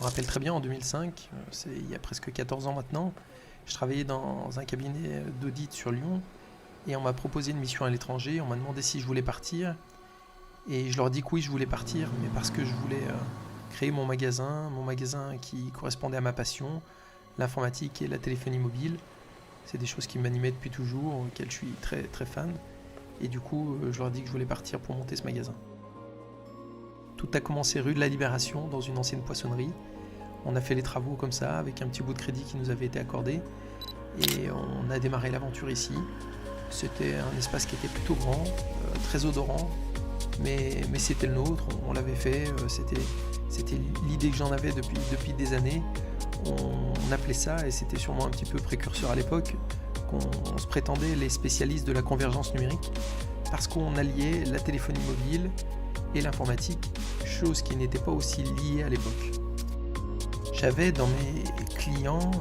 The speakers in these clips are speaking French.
me rappelle très bien, en 2005, c'est il y a presque 14 ans maintenant, je travaillais dans un cabinet d'audit sur Lyon et on m'a proposé une mission à l'étranger. On m'a demandé si je voulais partir et je leur ai dit que oui, je voulais partir, mais parce que je voulais créer mon magasin qui correspondait à ma passion, l'informatique et la téléphonie mobile. C'est des choses qui m'animaient depuis toujours, auxquelles je suis très, très fan. Et du coup, je leur ai dit que je voulais partir pour monter ce magasin. Tout a commencé rue de la Libération, dans une ancienne poissonnerie. On a fait les travaux comme ça, avec un petit bout de crédit qui nous avait été accordé. Et on a démarré l'aventure ici. C'était un espace qui était plutôt grand, très odorant, mais c'était le nôtre, on l'avait fait, c'était l'idée que j'en avais depuis des années. On appelait ça, et c'était sûrement un petit peu précurseur à l'époque, qu'on se prétendait les spécialistes de la convergence numérique, parce qu'on alliait la téléphonie mobile et l'informatique, chose qui n'était pas aussi liée à l'époque. J'avais dans mes clients,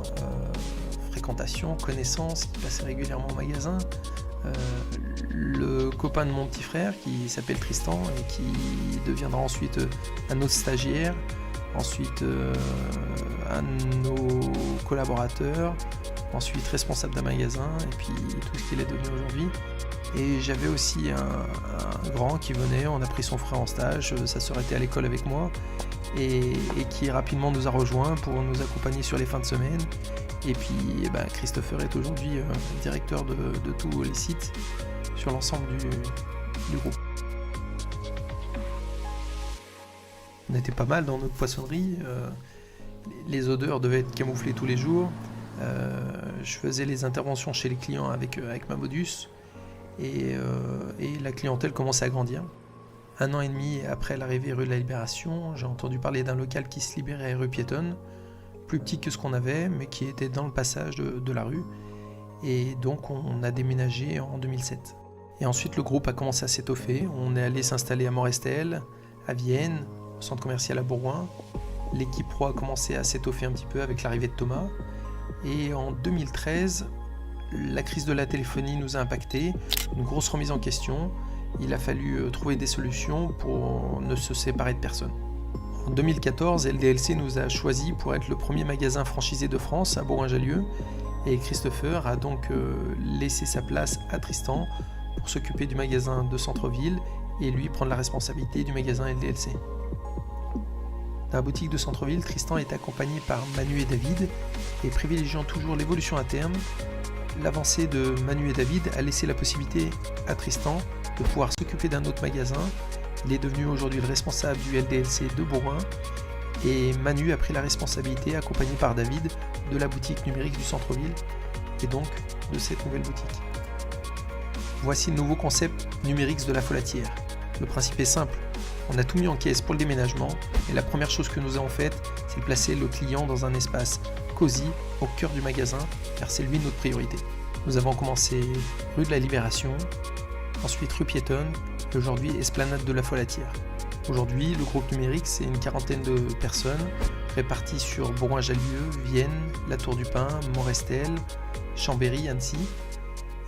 fréquentation, connaissances, qui passaient régulièrement au magasin, le copain de mon petit frère qui s'appelle Tristan et qui deviendra ensuite un autre stagiaire, ensuite un de nos collaborateurs, ensuite responsable d'un magasin et puis tout ce qu'il est devenu aujourd'hui. Et j'avais aussi un grand qui venait, on a pris son frère en stage, sa sœur était à l'école avec moi et qui rapidement nous a rejoints pour nous accompagner sur les fins de semaine. Et puis Christopher est aujourd'hui directeur de tous les sites sur l'ensemble du groupe. On était pas mal dans notre poissonnerie, les odeurs devaient être camouflées tous les jours. Je faisais les interventions chez les clients avec ma modus et la clientèle commençait à grandir. 1 an et demi après l'arrivée rue de la Libération, j'ai entendu parler d'un local qui se libérait rue Piétonne, plus petit que ce qu'on avait, mais qui était dans le passage de la rue. Et donc on a déménagé en 2007. Et ensuite le groupe a commencé à s'étoffer. On est allé s'installer à Morestel, à Vienne, au centre commercial à Bourgoin. L'équipe pro a commencé à s'étoffer un petit peu avec l'arrivée de Thomas. Et en 2013, la crise de la téléphonie nous a impactés, une grosse remise en question. Il a fallu trouver des solutions pour ne se séparer de personne. En 2014, LDLC nous a choisis pour être le premier magasin franchisé de France à Bourgoin-Jallieu et Christopher a donc laissé sa place à Tristan pour s'occuper du magasin de centre-ville et lui prendre la responsabilité du magasin LDLC. Dans la boutique de centre-ville, Tristan est accompagné par Manu et David et privilégiant toujours l'évolution interne. L'avancée de Manu et David a laissé la possibilité à Tristan de pouvoir s'occuper d'un autre magasin. Il est devenu aujourd'hui le responsable du LDLC de Bourgoin et Manu a pris la responsabilité, accompagné par David, de la boutique numérique du centre-ville et donc de cette nouvelle boutique. Voici le nouveau concept Numérix de la Folatière. Le principe est simple, on a tout mis en caisse pour le déménagement et la première chose que nous avons faite, c'est de placer le client dans un espace cosy au cœur du magasin car c'est lui notre priorité. Nous avons commencé rue de la Libération, ensuite rue Piétonne et aujourd'hui Esplanade de la Folatière. Aujourd'hui, le groupe Numérix, c'est une quarantaine de personnes réparties sur Bourgoin-Jallieu, Vienne, La Tour du Pin, Morestel, Chambéry, Annecy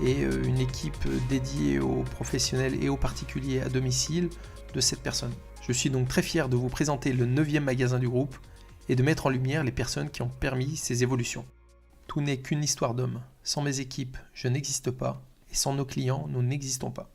et une équipe dédiée aux professionnels et aux particuliers à domicile de 7 personnes. Je suis donc très fier de vous présenter le 9e magasin du groupe et de mettre en lumière les personnes qui ont permis ces évolutions. Tout n'est qu'une histoire d'homme. Sans mes équipes, je n'existe pas et sans nos clients, nous n'existons pas.